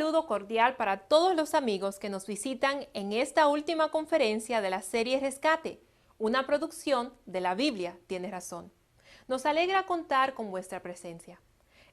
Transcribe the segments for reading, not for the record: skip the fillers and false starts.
saludo cordial para todos los amigos que nos visitan en esta última conferencia de la serie Rescate, una producción de la Biblia Tiene Razón. Nos alegra contar con vuestra presencia.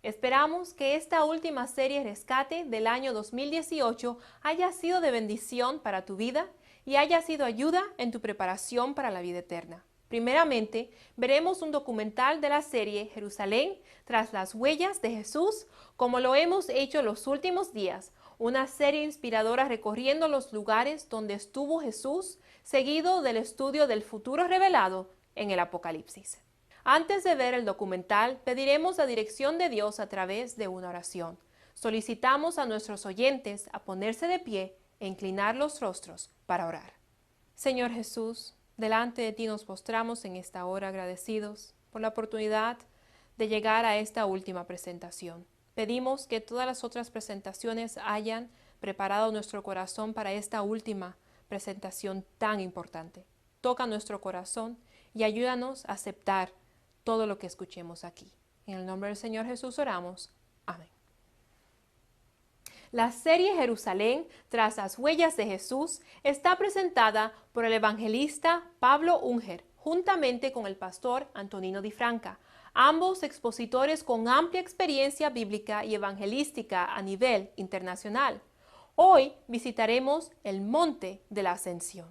Esperamos que esta última serie Rescate del año 2018 haya sido de bendición para tu vida y haya sido ayuda en tu preparación para la vida eterna. Primeramente, veremos un documental de la serie Jerusalén tras las huellas de Jesús, como lo hemos hecho los últimos días, una serie inspiradora recorriendo los lugares donde estuvo Jesús, seguido del estudio del futuro revelado en el Apocalipsis. Antes de ver el documental, pediremos la dirección de Dios a través de una oración. Solicitamos a nuestros oyentes a ponerse de pie e inclinar los rostros para orar. Señor Jesús, delante de ti nos postramos en esta hora agradecidos por la oportunidad de llegar a esta última presentación. Pedimos que todas las otras presentaciones hayan preparado nuestro corazón para esta última presentación tan importante. Toca nuestro corazón y ayúdanos a aceptar todo lo que escuchemos aquí. En el nombre del Señor Jesús oramos. Amén. La serie Jerusalén tras las huellas de Jesús está presentada por el evangelista Pablo Unger, juntamente con el pastor Antonino Di Franca, ambos expositores con amplia experiencia bíblica y evangelística a nivel internacional. Hoy visitaremos el Monte de la Ascensión.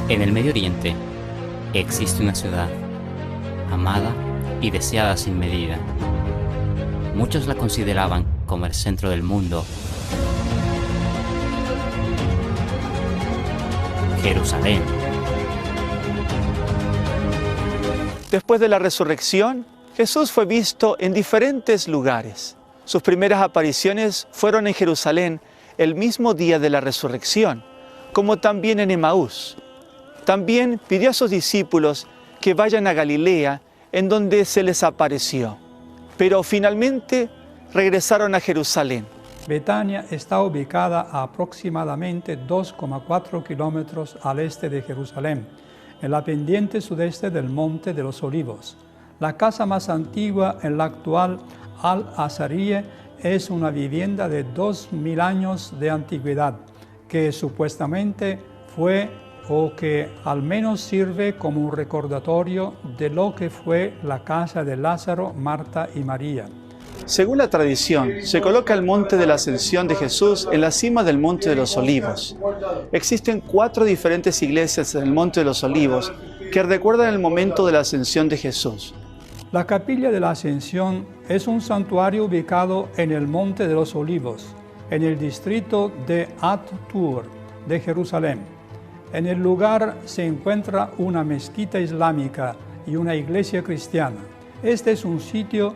En el Medio Oriente existe una ciudad amada y deseada sin medida. Muchos la consideraban como el centro del mundo. Jerusalén. Después de la resurrección, Jesús fue visto en diferentes lugares. Sus primeras apariciones fueron en Jerusalén el mismo día de la resurrección, como también en Emaús. También pidió a sus discípulos que vayan a Galilea, en donde se les apareció. Pero finalmente regresaron a Jerusalén. Betania está ubicada a aproximadamente 2,4 kilómetros al este de Jerusalén, en la pendiente sudeste del Monte de los Olivos. La casa más antigua en la actual Al-Azarieh es una vivienda de 2000 años de antigüedad, que supuestamente fue o que al menos sirve como un recordatorio de lo que fue la casa de Lázaro, Marta y María. Según la tradición, se coloca el Monte de la Ascensión de Jesús en la cima del Monte de los Olivos. Existen 4 diferentes iglesias en el Monte de los Olivos que recuerdan el momento de la ascensión de Jesús. La Capilla de la Ascensión es un santuario ubicado en el Monte de los Olivos, en el distrito de At-Tur de Jerusalén. En el lugar se encuentra una mezquita islámica y una iglesia cristiana. Este es un sitio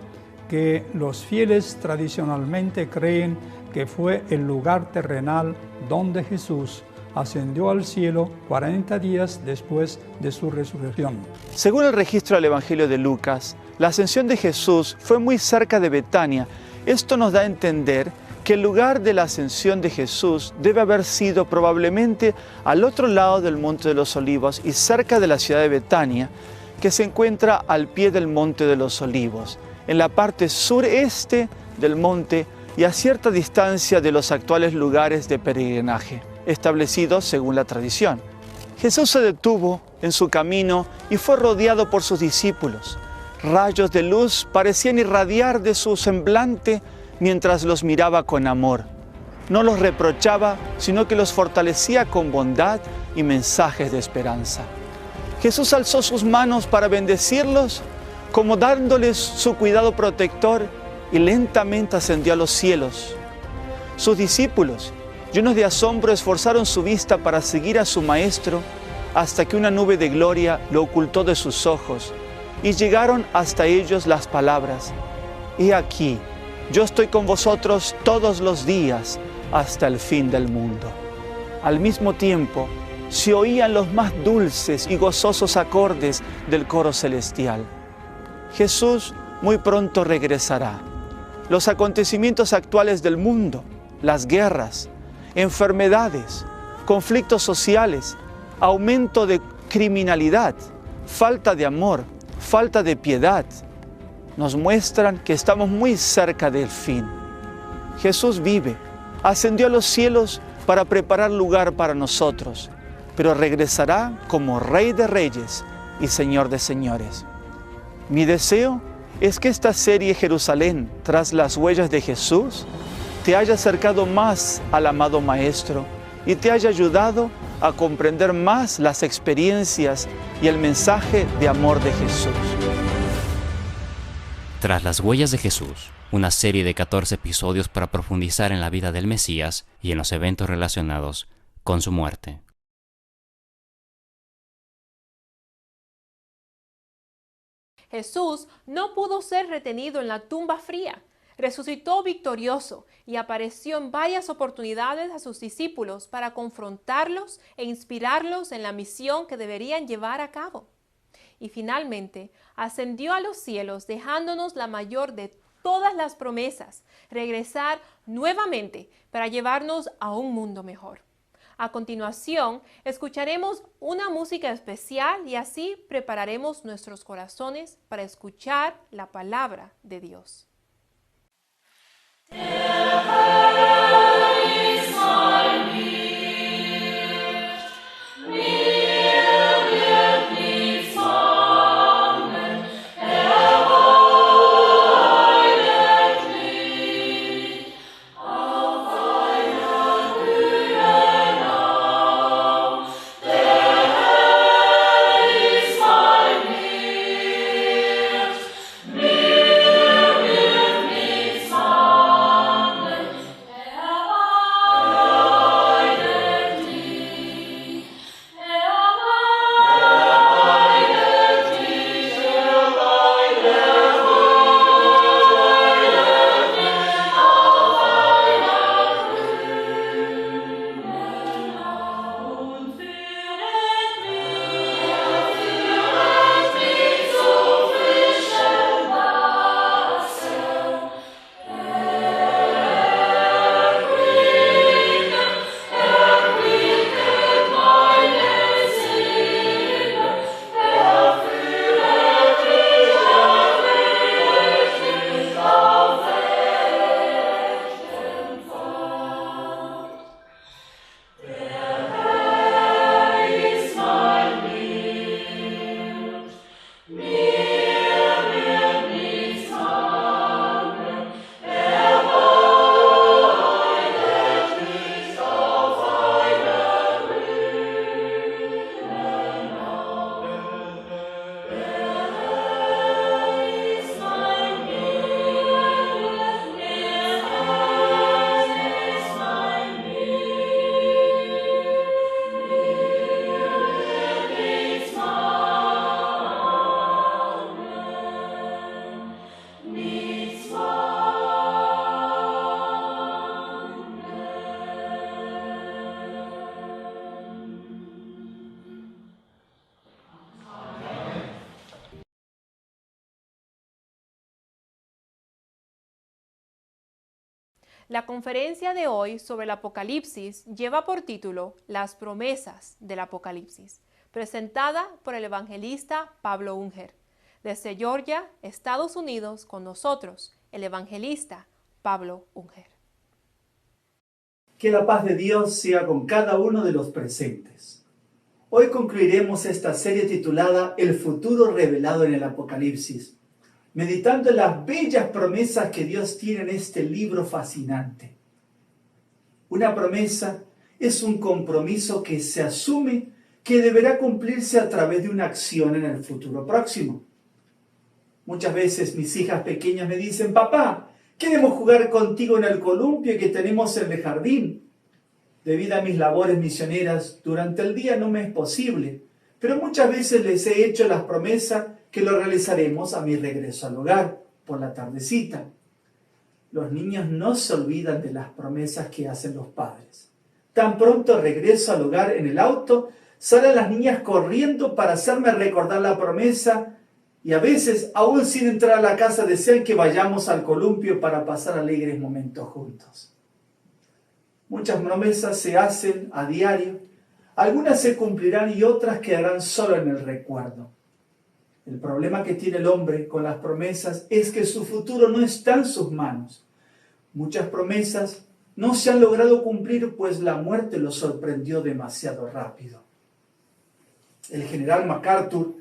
que los fieles tradicionalmente creen que fue el lugar terrenal donde Jesús ascendió al cielo 40 días después de su resurrección. Según el registro del Evangelio de Lucas, la ascensión de Jesús fue muy cerca de Betania. Esto nos da a entender que el lugar de la ascensión de Jesús debe haber sido probablemente al otro lado del Monte de los Olivos y cerca de la ciudad de Betania, que se encuentra al pie del Monte de los Olivos, en la parte sureste del monte y a cierta distancia de los actuales lugares de peregrinaje, establecidos según la tradición. Jesús se detuvo en su camino y fue rodeado por sus discípulos. Rayos de luz parecían irradiar de su semblante mientras los miraba con amor. No los reprochaba, sino que los fortalecía con bondad y mensajes de esperanza. Jesús alzó sus manos para bendecirlos, como dándoles su cuidado protector, y lentamente ascendió a los cielos. Sus discípulos, llenos de asombro, esforzaron su vista para seguir a su Maestro, hasta que una nube de gloria lo ocultó de sus ojos, y llegaron hasta ellos las palabras: «He aquí, yo estoy con vosotros todos los días hasta el fin del mundo». Al mismo tiempo, se oían los más dulces y gozosos acordes del coro celestial. Jesús muy pronto regresará. Los acontecimientos actuales del mundo, las guerras, enfermedades, conflictos sociales, aumento de criminalidad, falta de amor, falta de piedad, nos muestran que estamos muy cerca del fin. Jesús vive, ascendió a los cielos para preparar lugar para nosotros, pero regresará como Rey de Reyes y Señor de Señores. Mi deseo es que esta serie Jerusalén, tras las huellas de Jesús, te haya acercado más al amado Maestro y te haya ayudado a comprender más las experiencias y el mensaje de amor de Jesús. Tras las huellas de Jesús, una serie de 14 episodios para profundizar en la vida del Mesías y en los eventos relacionados con su muerte. Jesús no pudo ser retenido en la tumba fría. Resucitó victorioso y apareció en varias oportunidades a sus discípulos para confrontarlos e inspirarlos en la misión que deberían llevar a cabo. Y finalmente ascendió a los cielos dejándonos la mayor de todas las promesas, regresar nuevamente para llevarnos a un mundo mejor. A continuación, escucharemos una música especial y así prepararemos nuestros corazones para escuchar la palabra de Dios. La conferencia de hoy sobre el Apocalipsis lleva por título Las promesas del Apocalipsis, presentada por el evangelista Pablo Unger. Desde Georgia, Estados Unidos, con nosotros, el evangelista Pablo Unger. Que la paz de Dios sea con cada uno de los presentes. Hoy concluiremos esta serie titulada El futuro revelado en el Apocalipsis, meditando en las bellas promesas que Dios tiene en este libro fascinante. Una promesa es un compromiso que se asume que deberá cumplirse a través de una acción en el futuro próximo. Muchas veces mis hijas pequeñas me dicen: papá, queremos jugar contigo en el columpio que tenemos en el jardín. Debido a mis labores misioneras, durante el día no me es posible, pero muchas veces les he hecho las promesas que lo realizaremos a mi regreso al hogar, por la tardecita. Los niños no se olvidan de las promesas que hacen los padres. Tan pronto regreso al hogar en el auto, salen las niñas corriendo para hacerme recordar la promesa y a veces, aún sin entrar a la casa, desean que vayamos al columpio para pasar alegres momentos juntos. Muchas promesas se hacen a diario, algunas se cumplirán y otras quedarán solo en el recuerdo. El problema que tiene el hombre con las promesas es que su futuro no está en sus manos. Muchas promesas no se han logrado cumplir, pues la muerte los sorprendió demasiado rápido. El general MacArthur,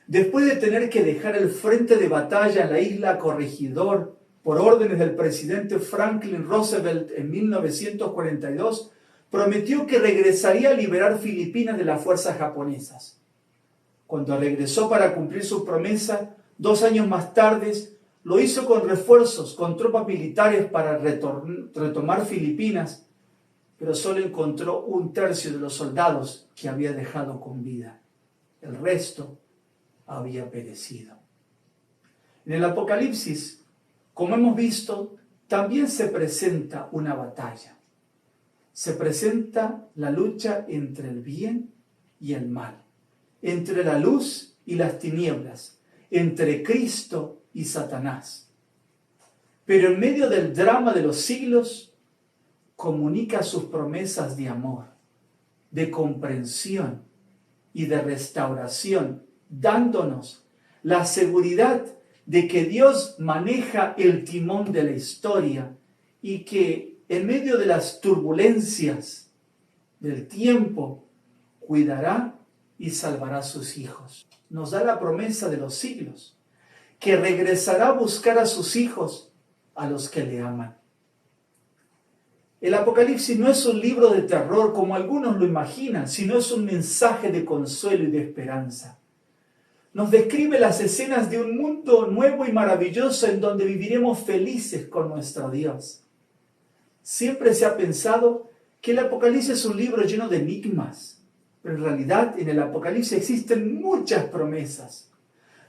después de tener que dejar el frente de batalla en la isla Corregidor por órdenes del presidente Franklin Roosevelt en 1942, prometió que regresaría a liberar Filipinas de las fuerzas japonesas. Cuando regresó para cumplir su promesa, 2 años más tarde, lo hizo con refuerzos, con tropas militares para retomar Filipinas, pero solo encontró 1/3 de los soldados que había dejado con vida. El resto había perecido. En el Apocalipsis, como hemos visto, también se presenta una batalla. Se presenta la lucha entre el bien y el mal, entre la luz y las tinieblas, entre Cristo y Satanás. Pero en medio del drama de los siglos, comunica sus promesas de amor, de comprensión y de restauración, dándonos la seguridad de que Dios maneja el timón de la historia y que en medio de las turbulencias del tiempo cuidará y salvará a sus hijos. Nos da la promesa de los siglos, que regresará a buscar a sus hijos, a los que le aman. El Apocalipsis no es un libro de terror como algunos lo imaginan, sino es un mensaje de consuelo y de esperanza. Nos describe las escenas de un mundo nuevo y maravilloso en donde viviremos felices con nuestro Dios. Siempre se ha pensado que el Apocalipsis es un libro lleno de enigmas, pero en realidad en el Apocalipsis existen muchas promesas.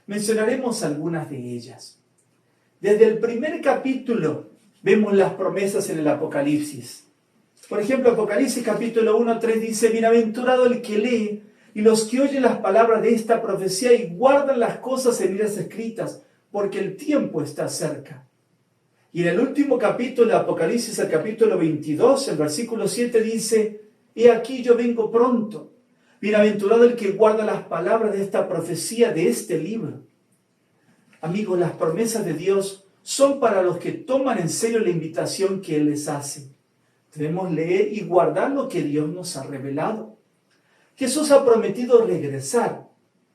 Mencionaremos algunas de ellas. Desde el primer capítulo vemos las promesas en el Apocalipsis. Por ejemplo, Apocalipsis capítulo 1:3 dice: bienaventurado el que lee y los que oyen las palabras de esta profecía y guardan las cosas en ellas escritas, porque el tiempo está cerca. Y en el último capítulo de Apocalipsis, el capítulo 22, el versículo 7 dice: he aquí yo vengo pronto. Bienaventurado el que guarda las palabras de esta profecía, de este libro. Amigos, las promesas de Dios son para los que toman en serio la invitación que Él les hace. Debemos leer y guardar lo que Dios nos ha revelado. Jesús ha prometido regresar,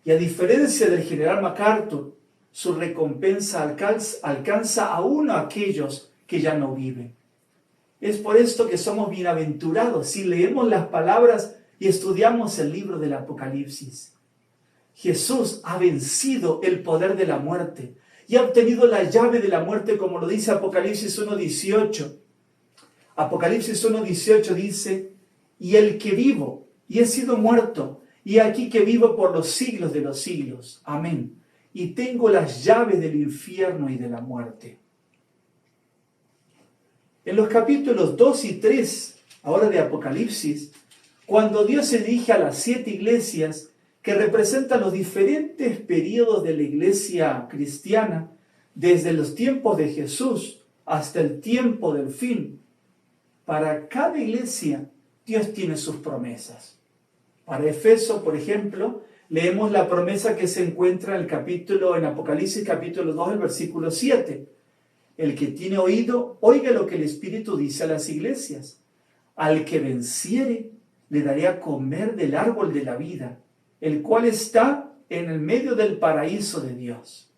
y a diferencia del general MacArthur, su recompensa alcanza aún a aquellos que ya no viven. Es por esto que somos bienaventurados si leemos las palabras y estudiamos el libro del Apocalipsis. Jesús ha vencido el poder de la muerte y ha obtenido la llave de la muerte, como lo dice Apocalipsis 1:18. Apocalipsis 1:18 dice: y el que vivo y he sido muerto, y aquí que vivo por los siglos de los siglos. Amén. Y tengo las llaves del infierno y de la muerte. En los capítulos 2 y 3, ahora de Apocalipsis, cuando Dios se dirige a las 7 iglesias que representan los diferentes periodos de la iglesia cristiana, desde los tiempos de Jesús hasta el tiempo del fin, para cada iglesia Dios tiene sus promesas. Para Efeso, por ejemplo, leemos la promesa que se encuentra en Apocalipsis capítulo 2, el versículo 7. El que tiene oído, oiga lo que el Espíritu dice a las iglesias. Al que venciere, le daré a comer del árbol de la vida, el cual está en el medio del paraíso de Dios.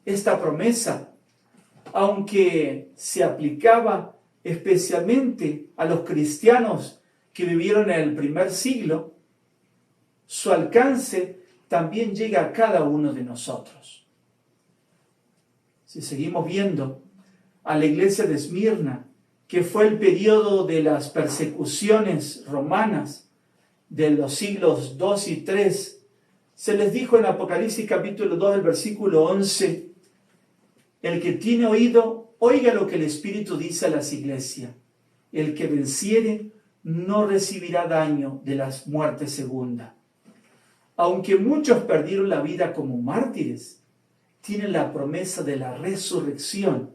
Esta promesa, aunque se aplicaba especialmente a los cristianos que vivieron en el primer siglo, su alcance también llega a cada uno de nosotros. Si seguimos viendo a la iglesia de Esmirna, que fue el periodo de las persecuciones romanas de los siglos 2 y 3, se les dijo en Apocalipsis capítulo 2, el versículo 11, el que tiene oído, oiga lo que el Espíritu dice a las iglesias. El que venciere no recibirá daño de la muerte segunda. Aunque muchos perdieron la vida como mártires, tienen la promesa de la resurrección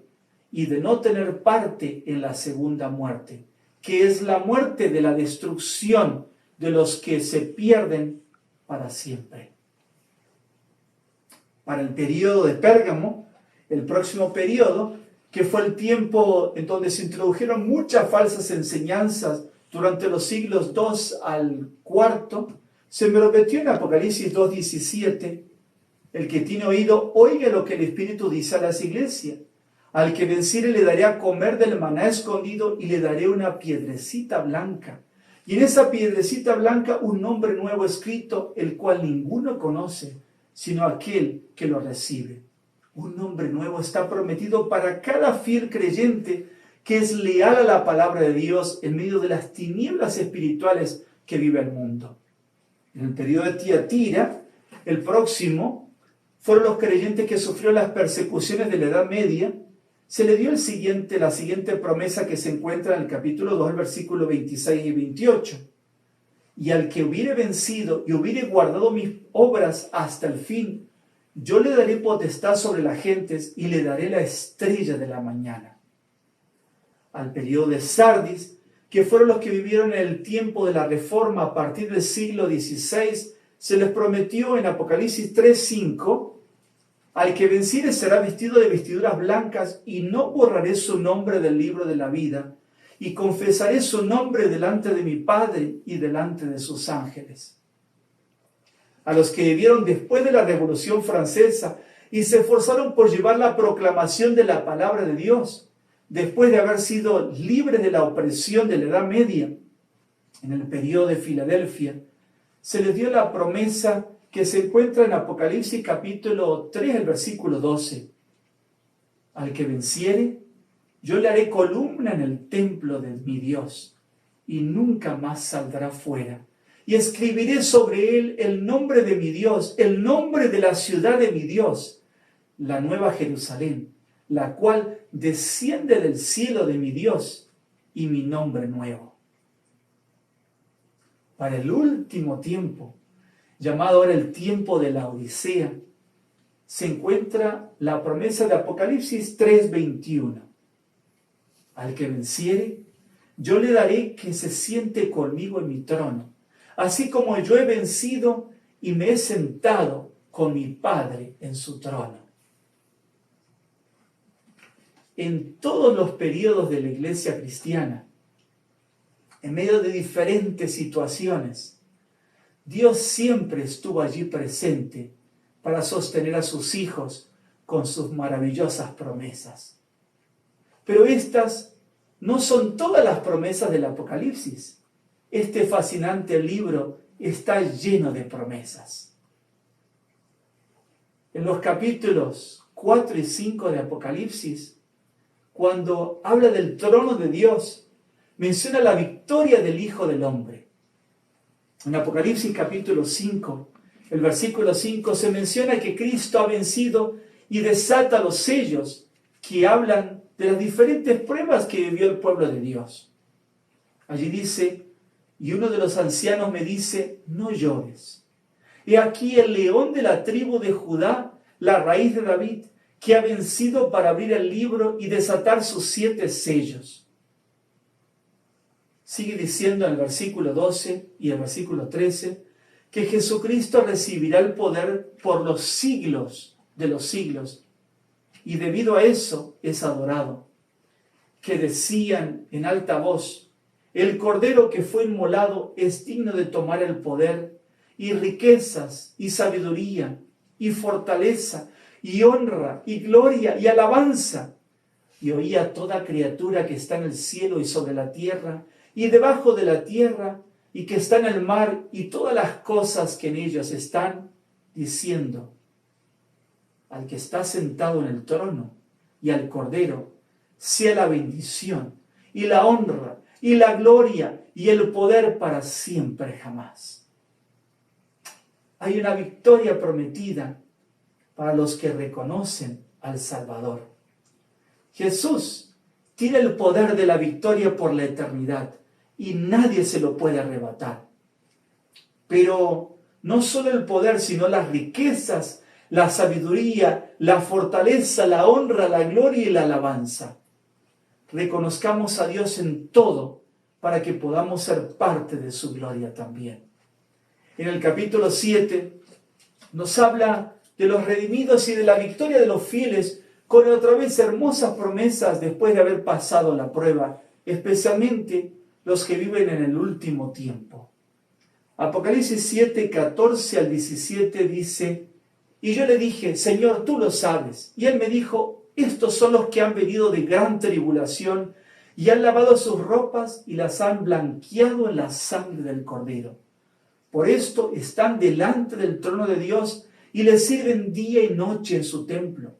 y de no tener parte en la segunda muerte, que es la muerte de la destrucción de los que se pierden para siempre. Para el periodo de Pérgamo, el próximo periodo, que fue el tiempo en donde se introdujeron muchas falsas enseñanzas durante los siglos II al IV, se prometió en Apocalipsis 2:17, el que tiene oído, oiga lo que el Espíritu dice a las iglesias. Al que venciere le daré a comer del maná escondido y le daré una piedrecita blanca. Y en esa piedrecita blanca un nombre nuevo escrito, el cual ninguno conoce, sino aquel que lo recibe. Un nombre nuevo está prometido para cada fiel creyente que es leal a la palabra de Dios en medio de las tinieblas espirituales que vive el mundo. En el periodo de Tiatira, el próximo, fueron los creyentes que sufrieron las persecuciones de la Edad Media. Se le dio la siguiente promesa que se encuentra en el capítulo 2, el versículo 26 y 28. Y al que hubiere vencido y hubiere guardado mis obras hasta el fin, yo le daré potestad sobre las gentes y le daré la estrella de la mañana. Al periodo de Sardis, que fueron los que vivieron en el tiempo de la Reforma a partir del siglo XVI, se les prometió en Apocalipsis 3:5, al que venciere será vestido de vestiduras blancas y no borraré su nombre del libro de la vida y confesaré su nombre delante de mi Padre y delante de sus ángeles. A los que vivieron después de la Revolución Francesa y se esforzaron por llevar la proclamación de la palabra de Dios, después de haber sido libres de la opresión de la Edad Media, en el periodo de Filadelfia, se les dio la promesa que se encuentra en Apocalipsis capítulo 3, el versículo 12. Al que venciere, yo le haré columna en el templo de mi Dios, y nunca más saldrá fuera. Y escribiré sobre él el nombre de mi Dios, el nombre de la ciudad de mi Dios, la nueva Jerusalén, la cual desciende del cielo de mi Dios, y mi nombre nuevo. Para el último tiempo, llamado ahora el tiempo de la Odisea, se encuentra la promesa de Apocalipsis 3:21. Al que venciere, yo le daré que se siente conmigo en mi trono, así como yo he vencido y me he sentado con mi Padre en su trono. En todos los periodos de la iglesia cristiana, en medio de diferentes situaciones, Dios siempre estuvo allí presente para sostener a sus hijos con sus maravillosas promesas. Pero estas no son todas las promesas del Apocalipsis. Este fascinante libro está lleno de promesas. En los capítulos 4 y 5 de Apocalipsis, cuando habla del trono de Dios, menciona la victoria del Hijo del Hombre. En Apocalipsis capítulo 5, el versículo 5, se menciona que Cristo ha vencido y desata los sellos que hablan de las diferentes pruebas que vivió el pueblo de Dios. Allí dice, y uno de los ancianos me dice, no llores. He aquí el león de la tribu de Judá, la raíz de David, que ha vencido para abrir el libro y desatar sus 7 sellos. Sigue diciendo en el versículo 12 y el versículo 13 que Jesucristo recibirá el poder por los siglos de los siglos. Y debido a eso es adorado. Que decían en alta voz, el Cordero que fue inmolado es digno de tomar el poder y riquezas y sabiduría y fortaleza y honra y gloria y alabanza. Y oía toda criatura que está en el cielo y sobre la tierra y debajo de la tierra y que está en el mar y todas las cosas que en ellos están, diciendo, al que está sentado en el trono y al Cordero, sea la bendición y la honra y la gloria y el poder para siempre jamás. Hay una victoria prometida para los que reconocen al Salvador. Jesús tiene el poder de la victoria por la eternidad y nadie se lo puede arrebatar. Pero no solo el poder, sino las riquezas, la sabiduría, la fortaleza, la honra, la gloria y la alabanza. Reconozcamos a Dios en todo para que podamos ser parte de su gloria también. En el capítulo 7 nos habla de los redimidos y de la victoria de los fieles con otra vez hermosas promesas después de haber pasado la prueba, especialmente los que viven en el último tiempo. Apocalipsis 7, 14 al 17 dice: y yo le dije, Señor, tú lo sabes. Y él me dijo, estos son los que han venido de gran tribulación y han lavado sus ropas y las han blanqueado en la sangre del Cordero. Por esto están delante del trono de Dios y le sirven día y noche en su templo.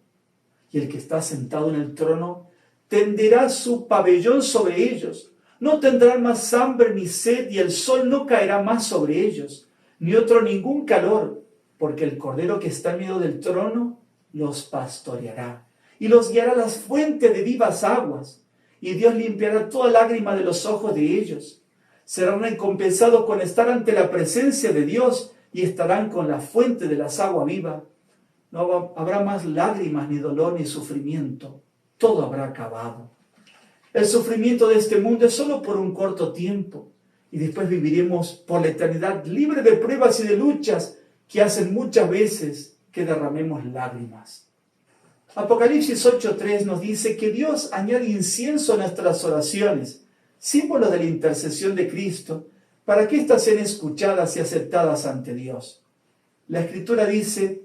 Y el que está sentado en el trono tenderá su pabellón sobre ellos. No tendrán más hambre ni sed, y el sol no caerá más sobre ellos, ni otro ningún calor, porque el Cordero que está en medio del trono los pastoreará y los guiará a las fuentes de vivas aguas, y Dios limpiará toda lágrima de los ojos de ellos. Serán recompensados con estar ante la presencia de Dios y estarán con la fuente de las aguas vivas. No habrá más lágrimas, ni dolor, ni sufrimiento. Todo habrá acabado. El sufrimiento de este mundo es solo por un corto tiempo, y después viviremos por la eternidad libre de pruebas y de luchas que hacen muchas veces que derramemos lágrimas. Apocalipsis 8:3 nos dice que Dios añade incienso a nuestras oraciones, símbolo de la intercesión de Cristo, para que éstas sean escuchadas y aceptadas ante Dios. La Escritura dice: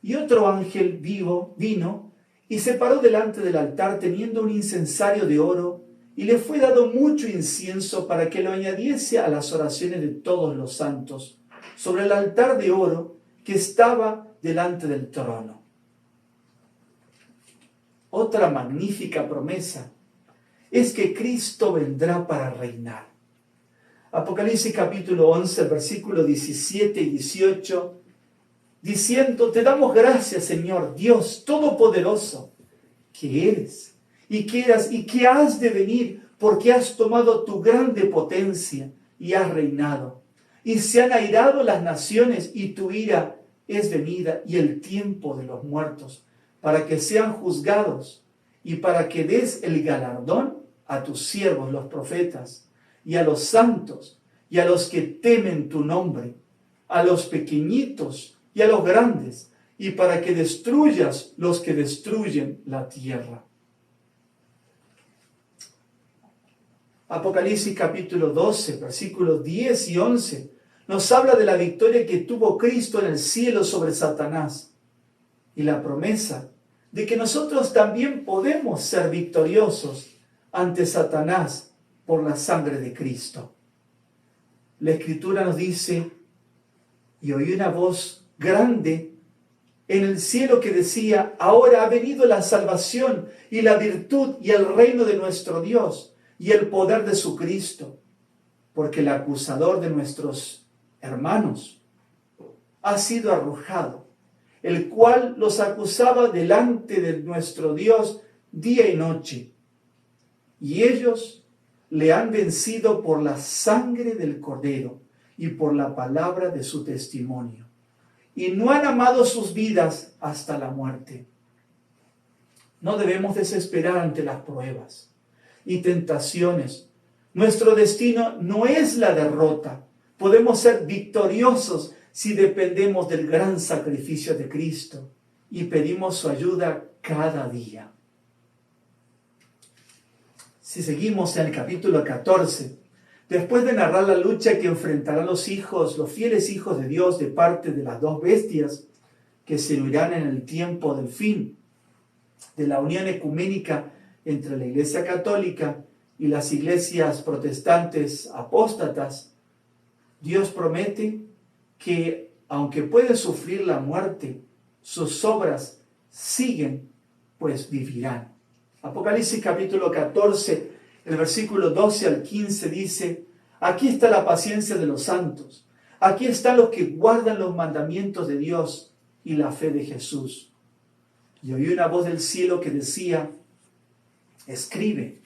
y otro ángel vivo vino y se paró delante del altar teniendo un incensario de oro, y le fue dado mucho incienso para que lo añadiese a las oraciones de todos los santos, sobre el altar de oro que estaba delante del trono. Otra magnífica promesa es que Cristo vendrá para reinar. Apocalipsis capítulo 11, versículos 17 y 18, diciendo: te damos gracias, Señor Dios Todopoderoso, que eres y que eras y que has de venir, porque has tomado tu grande potencia y has reinado. Y se han airado las naciones, y tu ira es venida, y el tiempo de los muertos, para que sean juzgados, y para que des el galardón a tus siervos los profetas, y a los santos, y a los que temen tu nombre, a los pequeñitos y a los grandes, y para que destruyas los que destruyen la tierra. Apocalipsis capítulo 12, versículos 10 y 11, nos habla de la victoria que tuvo Cristo en el cielo sobre Satanás y la promesa de que nosotros también podemos ser victoriosos ante Satanás por la sangre de Cristo. La Escritura nos dice: y oí una voz grande en el cielo que decía: ahora ha venido la salvación y la virtud y el reino de nuestro Dios y el poder de su Cristo, porque el acusador de nuestros hermanos ha sido arrojado, el cual los acusaba delante de nuestro Dios día y noche, y ellos le han vencido por la sangre del Cordero y por la palabra de su testimonio, y no han amado sus vidas hasta la muerte. No debemos desesperar ante las pruebas y tentaciones. Nuestro destino no es la derrota. Podemos ser victoriosos si dependemos del gran sacrificio de Cristo y pedimos su ayuda cada día. Si seguimos en el capítulo 14, después de narrar la lucha que enfrentarán los fieles hijos de Dios de parte de las dos bestias que se unirán en el tiempo del fin, de la unión ecuménica entre la Iglesia Católica y las iglesias protestantes apóstatas, Dios promete que, aunque pueden sufrir la muerte, sus obras siguen, pues vivirán. Apocalipsis capítulo 14, el versículo 12 al 15 dice: aquí está la paciencia de los santos, aquí están los que guardan los mandamientos de Dios y la fe de Jesús. Y oí una voz del cielo que decía: escribe,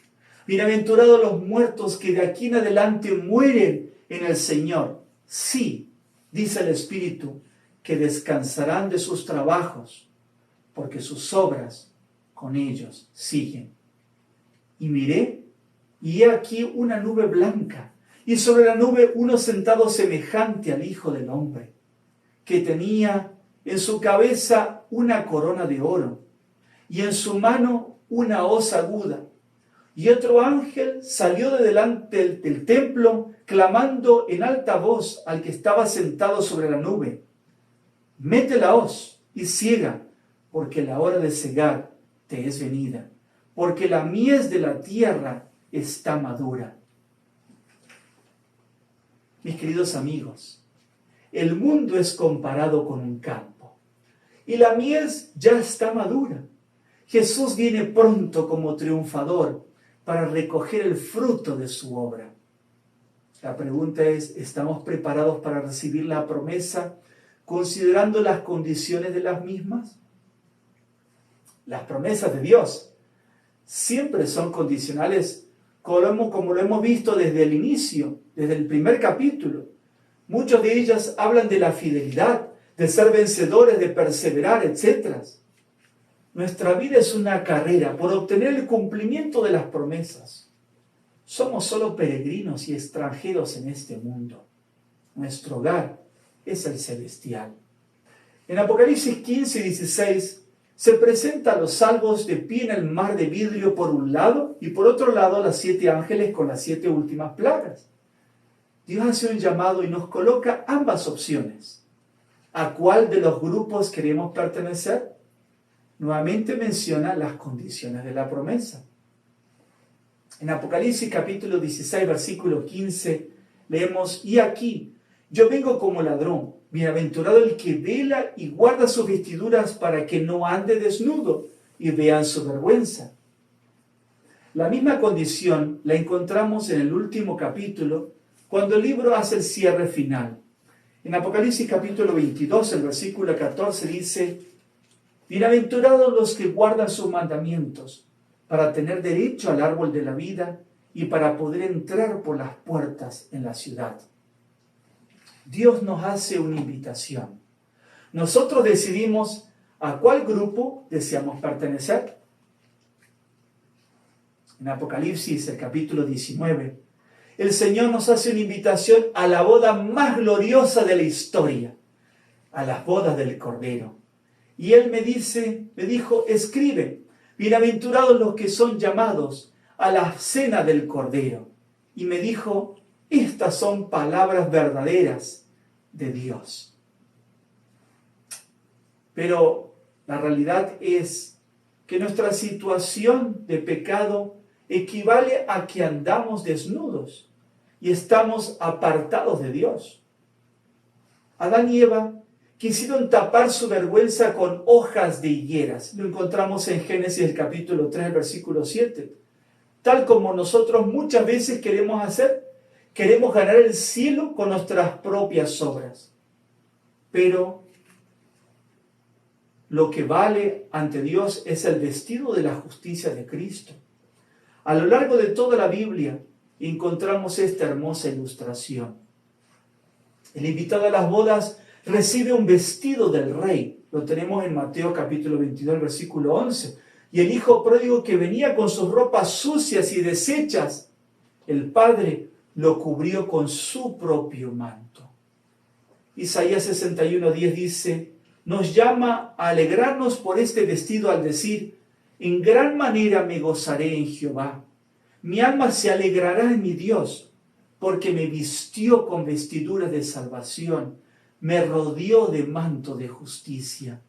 bienaventurados los muertos que de aquí en adelante mueren en el Señor. Sí, dice el Espíritu, que descansarán de sus trabajos, porque sus obras con ellos siguen. Y miré, y he aquí una nube blanca, y sobre la nube uno sentado semejante al Hijo del Hombre, que tenía en su cabeza una corona de oro, y en su mano una hoz aguda. Y otro ángel salió de delante del templo, clamando en alta voz al que estaba sentado sobre la nube: mete la hoz y ciega, porque la hora de cegar te es venida, porque la mies de la tierra está madura. Mis queridos amigos, el mundo es comparado con un campo, y la mies ya está madura. Jesús viene pronto como triunfador para recoger el fruto de su obra. La pregunta es, ¿estamos preparados para recibir la promesa considerando las condiciones de las mismas? Las promesas de Dios siempre son condicionales, como lo hemos visto desde el inicio, desde el primer capítulo. Muchas de ellas hablan de la fidelidad, de ser vencedores, de perseverar, etc. Nuestra vida es una carrera por obtener el cumplimiento de las promesas. Somos solo peregrinos y extranjeros en este mundo. Nuestro hogar es el celestial. En Apocalipsis 15 y 16 se presentan los salvos de pie en el mar de vidrio por un lado y por otro lado las 7 ángeles con las 7 últimas plagas. Dios hace un llamado y nos coloca ambas opciones. ¿A cuál de los grupos queremos pertenecer? Nuevamente menciona las condiciones de la promesa. En Apocalipsis capítulo 16, versículo 15, leemos: y aquí, yo vengo como ladrón, bienaventurado el que vela y guarda sus vestiduras para que no ande desnudo y vean su vergüenza. La misma condición la encontramos en el último capítulo, cuando el libro hace el cierre final. En Apocalipsis capítulo 22, el versículo 14 dice: bienaventurados los que guardan sus mandamientos, para tener derecho al árbol de la vida y para poder entrar por las puertas en la ciudad. Dios nos hace una invitación. Nosotros decidimos a cuál grupo deseamos pertenecer. En Apocalipsis, el capítulo 19, el Señor nos hace una invitación a la boda más gloriosa de la historia, a las bodas del Cordero. Y Él me dijo, escribe: bienaventurados los que son llamados a la cena del Cordero. Y me dijo, estas son palabras verdaderas de Dios. Pero la realidad es que nuestra situación de pecado equivale a que andamos desnudos y estamos apartados de Dios. Adán y Eva quisieron tapar su vergüenza con hojas de higueras. Lo encontramos en Génesis el capítulo 3, versículo 7. Tal como nosotros muchas veces queremos hacer, queremos ganar el cielo con nuestras propias obras. Pero lo que vale ante Dios es el vestido de la justicia de Cristo. A lo largo de toda la Biblia encontramos esta hermosa ilustración. El invitado a las bodas recibe un vestido del rey. Lo tenemos en Mateo capítulo 22, versículo 11. Y el hijo pródigo que venía con sus ropas sucias y deshechas, el padre lo cubrió con su propio manto. Isaías 61:10 dice, nos llama a alegrarnos por este vestido al decir, en gran manera me gozaré en Jehová. Mi alma se alegrará en mi Dios, porque me vistió con vestiduras de salvación, me rodeó de manto de justicia.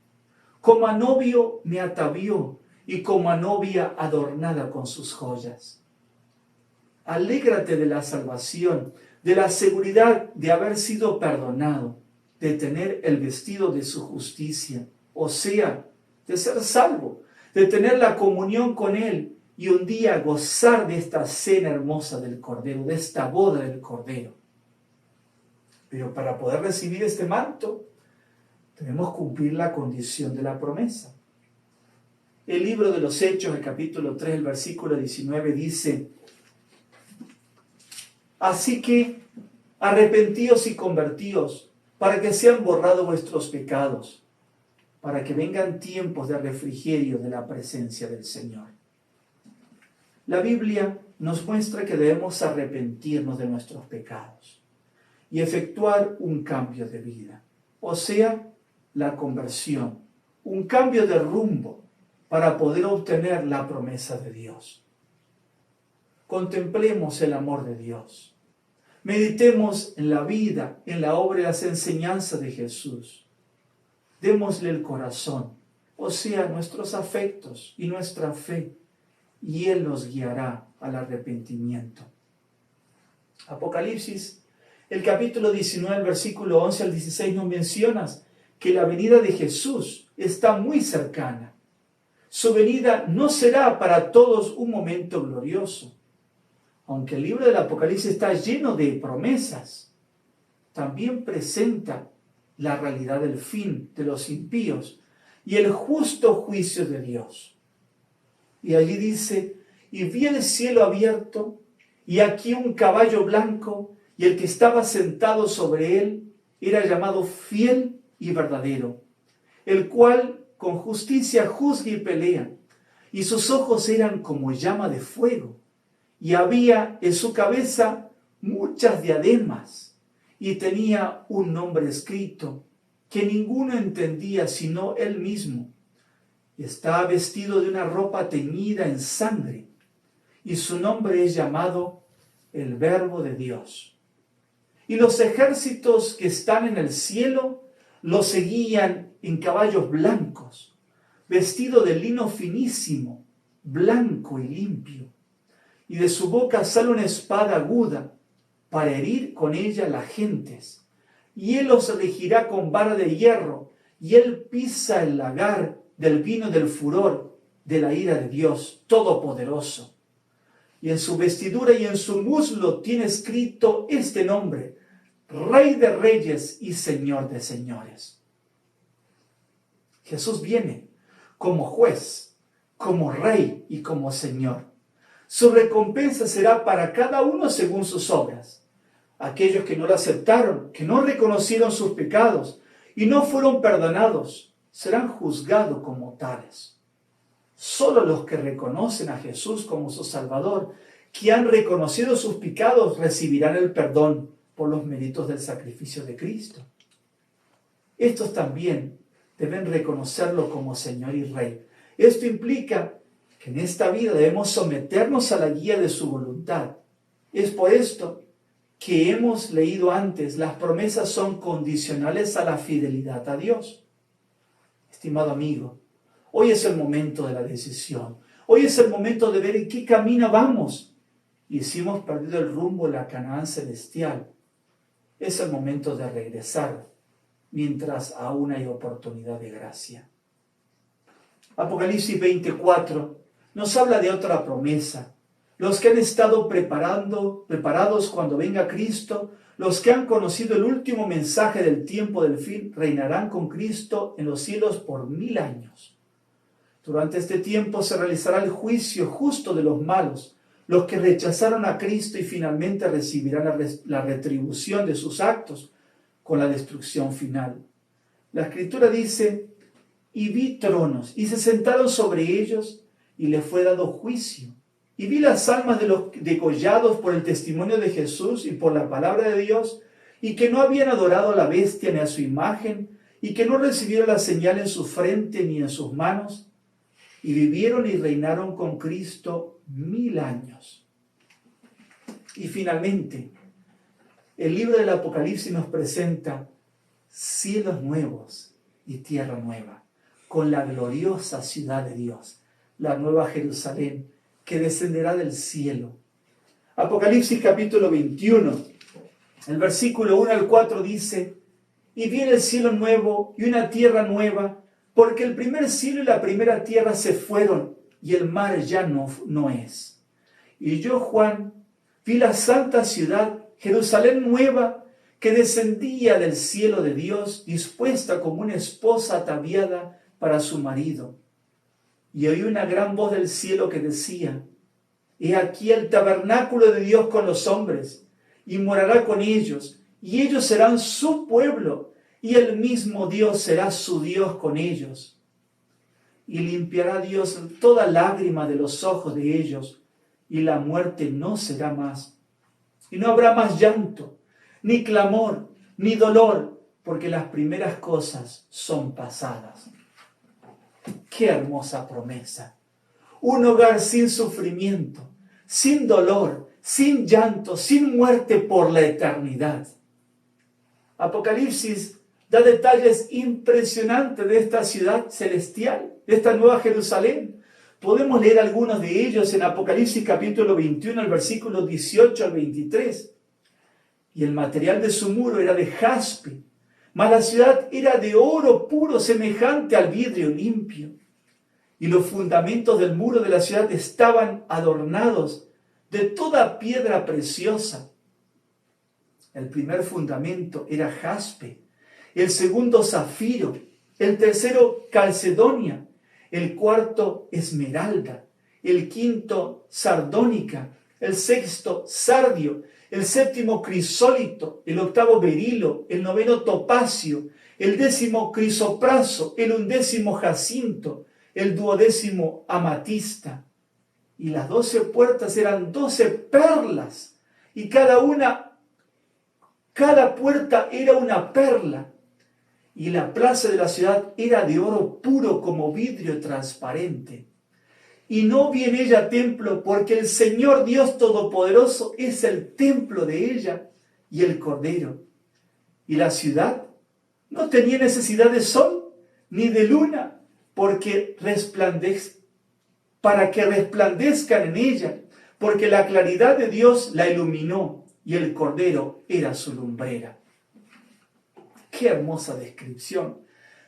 Como a novio me atavió y como a novia adornada con sus joyas. Alégrate de la salvación, de la seguridad de haber sido perdonado, de tener el vestido de su justicia, o sea, de ser salvo, de tener la comunión con Él y un día gozar de esta cena hermosa del Cordero, de esta boda del Cordero. Pero para poder recibir este manto, debemos cumplir la condición de la promesa. El libro de los Hechos, el capítulo 3, el versículo 19 dice, así que arrepentíos y convertíos para que sean borrados vuestros pecados, para que vengan tiempos de refrigerio de la presencia del Señor. La Biblia nos muestra que debemos arrepentirnos de nuestros pecados y efectuar un cambio de vida, o sea, la conversión, un cambio de rumbo, para poder obtener la promesa de Dios. Contemplemos el amor de Dios. Meditemos en la vida, en la obra y las enseñanzas de Jesús. Démosle el corazón, o sea, nuestros afectos y nuestra fe, y Él nos guiará al arrepentimiento. Apocalipsis, el capítulo 19, el versículo 11 al 16 nos menciona que la venida de Jesús está muy cercana. Su venida no será para todos un momento glorioso. Aunque el libro del Apocalipsis está lleno de promesas, también presenta la realidad del fin de los impíos y el justo juicio de Dios. Y allí dice, y vi el cielo abierto, y aquí un caballo blanco, y el que estaba sentado sobre él era llamado Fiel y Verdadero, el cual con justicia juzga y pelea, y sus ojos eran como llama de fuego, y había en su cabeza muchas diademas, y tenía un nombre escrito que ninguno entendía sino él mismo. Y estaba vestido de una ropa teñida en sangre, y su nombre es llamado el Verbo de Dios. Y los ejércitos que están en el cielo lo seguían en caballos blancos, vestido de lino finísimo, blanco y limpio. Y de su boca sale una espada aguda para herir con ella las gentes. Y él los regirá con vara de hierro, y él pisa el lagar del vino del furor de la ira de Dios Todopoderoso. Y en su vestidura y en su muslo tiene escrito este nombre: Rey de Reyes y Señor de Señores. Jesús viene como juez, como Rey y como Señor. Su recompensa será para cada uno según sus obras. Aquellos que no lo aceptaron, que no reconocieron sus pecados y no fueron perdonados, serán juzgados como tales. Solo los que reconocen a Jesús como su Salvador, que han reconocido sus pecados, recibirán el perdón por los méritos del sacrificio de Cristo. Estos también deben reconocerlo como Señor y Rey. Esto implica que en esta vida debemos someternos a la guía de su voluntad. Es por esto que hemos leído antes, las promesas son condicionales a la fidelidad a Dios. Estimado amigo, hoy es el momento de la decisión. Hoy es el momento de ver en qué camino vamos. Y si hemos perdido el rumbo de la Canaán celestial, es el momento de regresar mientras aún hay oportunidad de gracia. Apocalipsis 24 nos habla de otra promesa. Los que han estado preparados cuando venga Cristo, los que han conocido el último mensaje del tiempo del fin, reinarán con Cristo en los cielos por 1000 años. Durante este tiempo se realizará el juicio justo de los malos, los que rechazaron a Cristo, y finalmente recibirán la retribución de sus actos con la destrucción final. La Escritura dice, y vi tronos, y se sentaron sobre ellos, y les fue dado juicio. Y vi las almas de los degollados por el testimonio de Jesús y por la palabra de Dios, y que no habían adorado a la bestia ni a su imagen, y que no recibieron la señal en su frente ni en sus manos, y vivieron y reinaron con Cristo 1000 años. Y finalmente, el libro del Apocalipsis nos presenta cielos nuevos y tierra nueva, con la gloriosa ciudad de Dios, la nueva Jerusalén, que descenderá del cielo. Apocalipsis capítulo 21, el versículo 1 al 4 dice, y vi el cielo nuevo y una tierra nueva, porque el primer cielo y la primera tierra se fueron, y el mar ya no es. Y yo, Juan, vi la santa ciudad, Jerusalén nueva, que descendía del cielo de Dios, dispuesta como una esposa ataviada para su marido. Y oí una gran voz del cielo que decía, he aquí el tabernáculo de Dios con los hombres, y morará con ellos, y ellos serán su pueblo, y el mismo Dios será su Dios con ellos. Y limpiará Dios toda lágrima de los ojos de ellos, y la muerte no será más. Y no habrá más llanto, ni clamor, ni dolor, porque las primeras cosas son pasadas. Qué hermosa promesa. Un hogar sin sufrimiento, sin dolor, sin llanto, sin muerte por la eternidad. Apocalipsis da detalles impresionantes de esta ciudad celestial, de esta nueva Jerusalén. Podemos leer algunos de ellos en Apocalipsis capítulo 21, el versículo 18 al 23. Y el material de su muro era de jaspe, mas la ciudad era de oro puro, semejante al vidrio limpio. Y los fundamentos del muro de la ciudad estaban adornados de toda piedra preciosa. El primer fundamento era jaspe, el segundo zafiro, el tercero calcedonia, el cuarto esmeralda, el quinto sardónica, el sexto sardio, el séptimo crisólito, el octavo berilo, el noveno topacio, el décimo crisopraso, el undécimo jacinto, el duodécimo amatista. Y las 12 puertas eran 12 perlas, y cada puerta era una perla. Y la plaza de la ciudad era de oro puro como vidrio transparente. Y no vi en ella templo, porque el Señor Dios Todopoderoso es el templo de ella y el Cordero. Y la ciudad no tenía necesidad de sol ni de luna, para que resplandezcan en ella, porque la claridad de Dios la iluminó y el Cordero era su lumbrera. Qué hermosa descripción.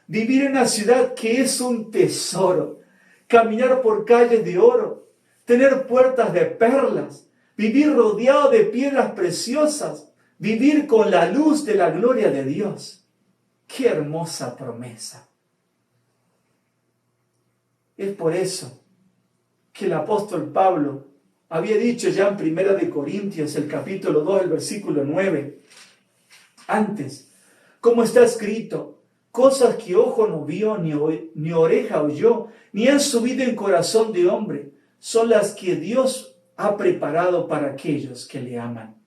Vivir en una ciudad que es un tesoro, caminar por calles de oro, tener puertas de perlas, vivir rodeado de piedras preciosas, vivir con la luz de la gloria de Dios. Qué hermosa promesa. Es por eso que el apóstol Pablo había dicho ya en 1 Corintios, el capítulo 2, el versículo 9, antes, como está escrito, cosas que ojo no vio, ni oreja oyó, ni han subido en corazón de hombre, son las que Dios ha preparado para aquellos que le aman.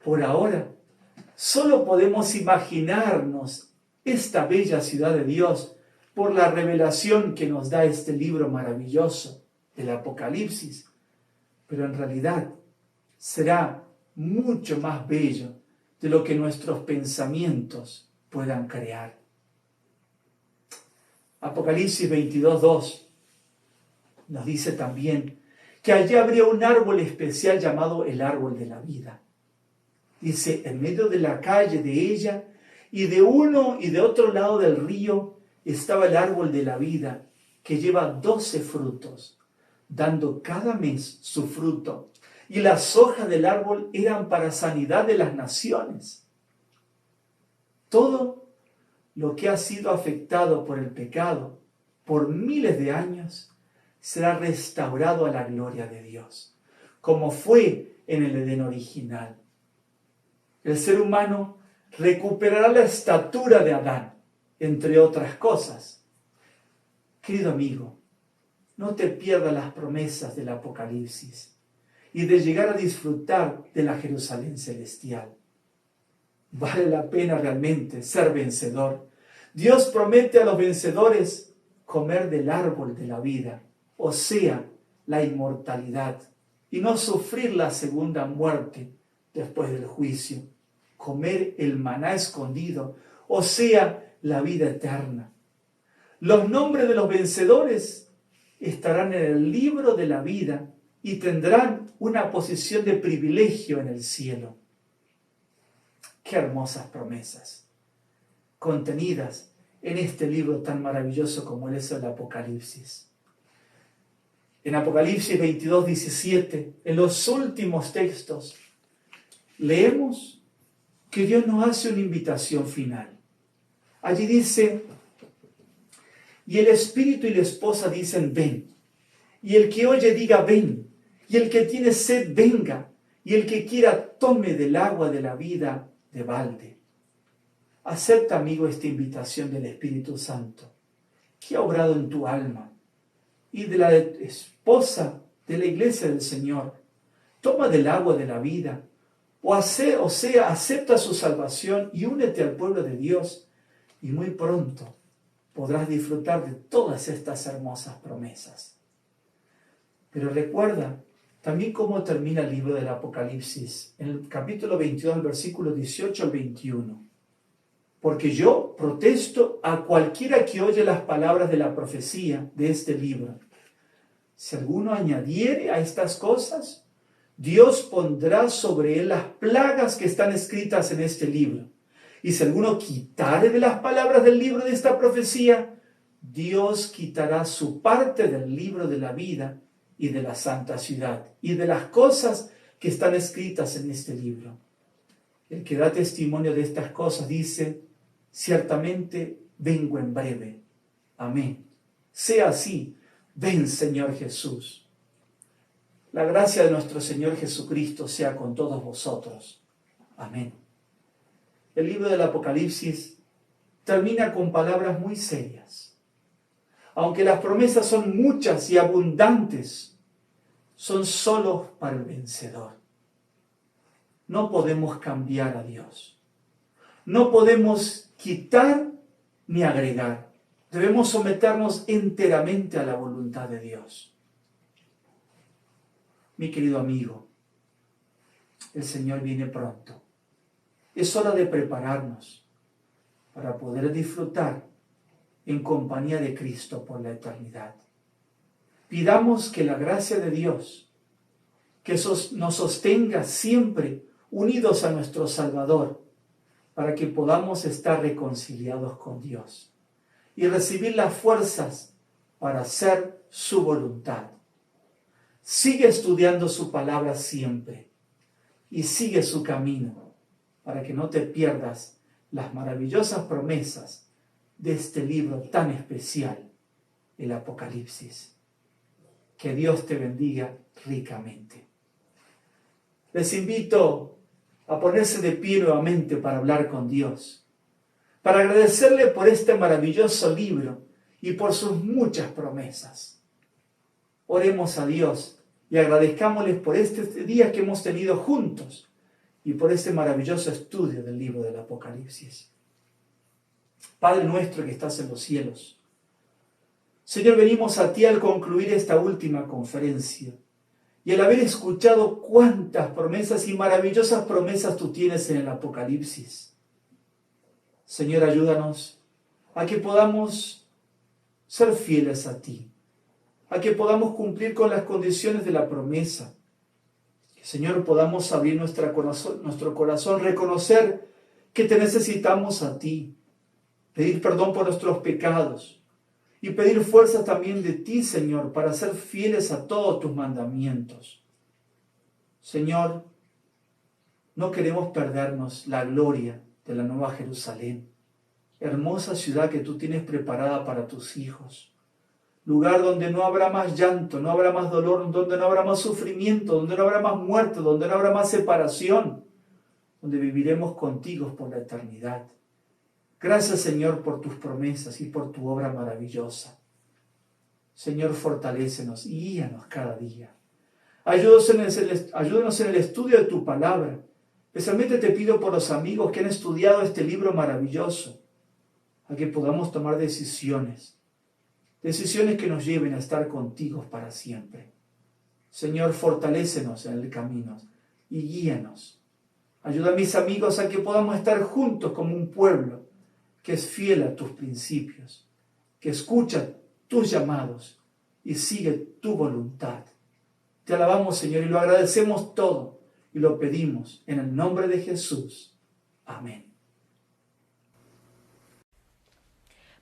Por ahora, solo podemos imaginarnos esta bella ciudad de Dios por la revelación que nos da este libro maravilloso del Apocalipsis, pero en realidad será mucho más bello de lo que nuestros pensamientos puedan crear. Apocalipsis 22:2 nos dice también que allí habría un árbol especial llamado el árbol de la vida. Dice, en medio de la calle de ella y de uno y de otro lado del río estaba el árbol de la vida que lleva 12 frutos, dando cada mes su fruto. Y las hojas del árbol eran para sanidad de las naciones. Todo lo que ha sido afectado por el pecado por miles de años será restaurado a la gloria de Dios, como fue en el Edén original. El ser humano recuperará la estatura de Adán, entre otras cosas. Querido amigo, no te pierdas las promesas del Apocalipsis y de llegar a disfrutar de la Jerusalén celestial. Vale la pena realmente ser vencedor. Dios promete a los vencedores comer del árbol de la vida, o sea, la inmortalidad, y no sufrir la segunda muerte después del juicio. Comer el maná escondido, o sea, la vida eterna. Los nombres de los vencedores estarán en el libro de la vida y tendrán una posición de privilegio en el cielo. Qué hermosas promesas contenidas en este libro tan maravilloso como es el Apocalipsis. En Apocalipsis 22:17, en los últimos textos, leemos que Dios nos hace una invitación final. Allí dice, y el Espíritu y la esposa dicen, ven. Y el que oye diga, ven. Y el que tiene sed, venga. Y el que quiera, tome del agua de la vida de balde. Acepta, amigo, esta invitación del Espíritu Santo, que ha obrado en tu alma, y de la esposa de la iglesia del Señor. Toma del agua de la vida, o sea, acepta su salvación y únete al pueblo de Dios, y muy pronto podrás disfrutar de todas estas hermosas promesas. Pero recuerda también cómo termina el libro del Apocalipsis, en el capítulo 22, versículos 18 al 21. Porque yo protesto a cualquiera que oye las palabras de la profecía de este libro. Si alguno añadiere a estas cosas, Dios pondrá sobre él las plagas que están escritas en este libro. Y si alguno quitare de las palabras del libro de esta profecía, Dios quitará su parte del libro de la vida y de la santa ciudad, y de las cosas que están escritas en este libro. El que da testimonio de estas cosas dice: ciertamente vengo en breve. Amén. Sea así. Ven, Señor Jesús. La gracia de nuestro Señor Jesucristo sea con todos vosotros. Amén. El libro del Apocalipsis termina con palabras muy serias. Aunque las promesas son muchas y abundantes, son solo para el vencedor. No podemos cambiar a Dios. No podemos quitar ni agregar. Debemos someternos enteramente a la voluntad de Dios. Mi querido amigo, el Señor viene pronto. Es hora de prepararnos para poder disfrutar en compañía de Cristo por la eternidad. Pidamos que la gracia de Dios, que nos sostenga siempre unidos a nuestro Salvador, para que podamos estar reconciliados con Dios y recibir las fuerzas para hacer su voluntad. Sigue estudiando su palabra siempre y sigue su camino para que no te pierdas las maravillosas promesas de este libro tan especial, el Apocalipsis. Que Dios te bendiga ricamente. Les invito a ponerse de pie nuevamente para hablar con Dios, para agradecerle por este maravilloso libro y por sus muchas promesas. Oremos a Dios y agradezcámosles por este día que hemos tenido juntos y por este maravilloso estudio del libro del Apocalipsis. Padre nuestro que estás en los cielos, Señor, venimos a ti al concluir esta última conferencia y al haber escuchado cuántas promesas y maravillosas promesas tú tienes en el Apocalipsis. Señor, ayúdanos a que podamos ser fieles a ti, a que podamos cumplir con las condiciones de la promesa. Que, Señor, podamos abrir nuestro corazón, reconocer que te necesitamos a ti, pedir perdón por nuestros pecados y pedir fuerza también de ti, Señor, para ser fieles a todos tus mandamientos. Señor, no queremos perdernos la gloria de la Nueva Jerusalén, hermosa ciudad que tú tienes preparada para tus hijos. Lugar donde no habrá más llanto, no habrá más dolor, donde no habrá más sufrimiento, donde no habrá más muerte, donde no habrá más separación, donde viviremos contigo por la eternidad. Gracias, Señor, por tus promesas y por tu obra maravillosa. Señor, fortalécenos y guíanos cada día. Ayúdanos en el estudio de tu palabra. Especialmente te pido por los amigos que han estudiado este libro maravilloso, a que podamos tomar decisiones que nos lleven a estar contigo para siempre. Señor, fortalécenos en el camino y guíanos. Ayuda a mis amigos a que podamos estar juntos como un pueblo que es fiel a tus principios, que escucha tus llamados y sigue tu voluntad. Te alabamos, Señor, y lo agradecemos todo y lo pedimos en el nombre de Jesús. Amén.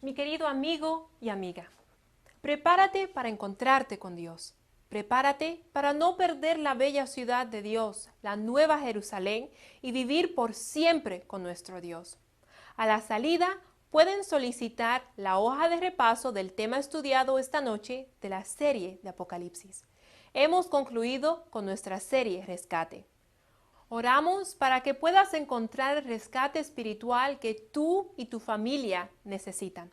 Mi querido amigo y amiga, prepárate para encontrarte con Dios. Prepárate para no perder la bella ciudad de Dios, la Nueva Jerusalén, y vivir por siempre con nuestro Dios. A la salida, pueden solicitar la hoja de repaso del tema estudiado esta noche de la serie de Apocalipsis. Hemos concluido con nuestra serie Rescate. Oramos para que puedas encontrar el rescate espiritual que tú y tu familia necesitan.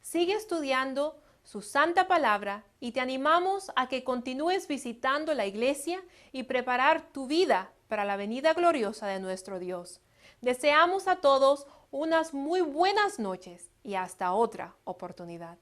Sigue estudiando su santa palabra y te animamos a que continúes visitando la iglesia y preparar tu vida para la venida gloriosa de nuestro Dios. Deseamos a todos unas muy buenas noches y hasta otra oportunidad.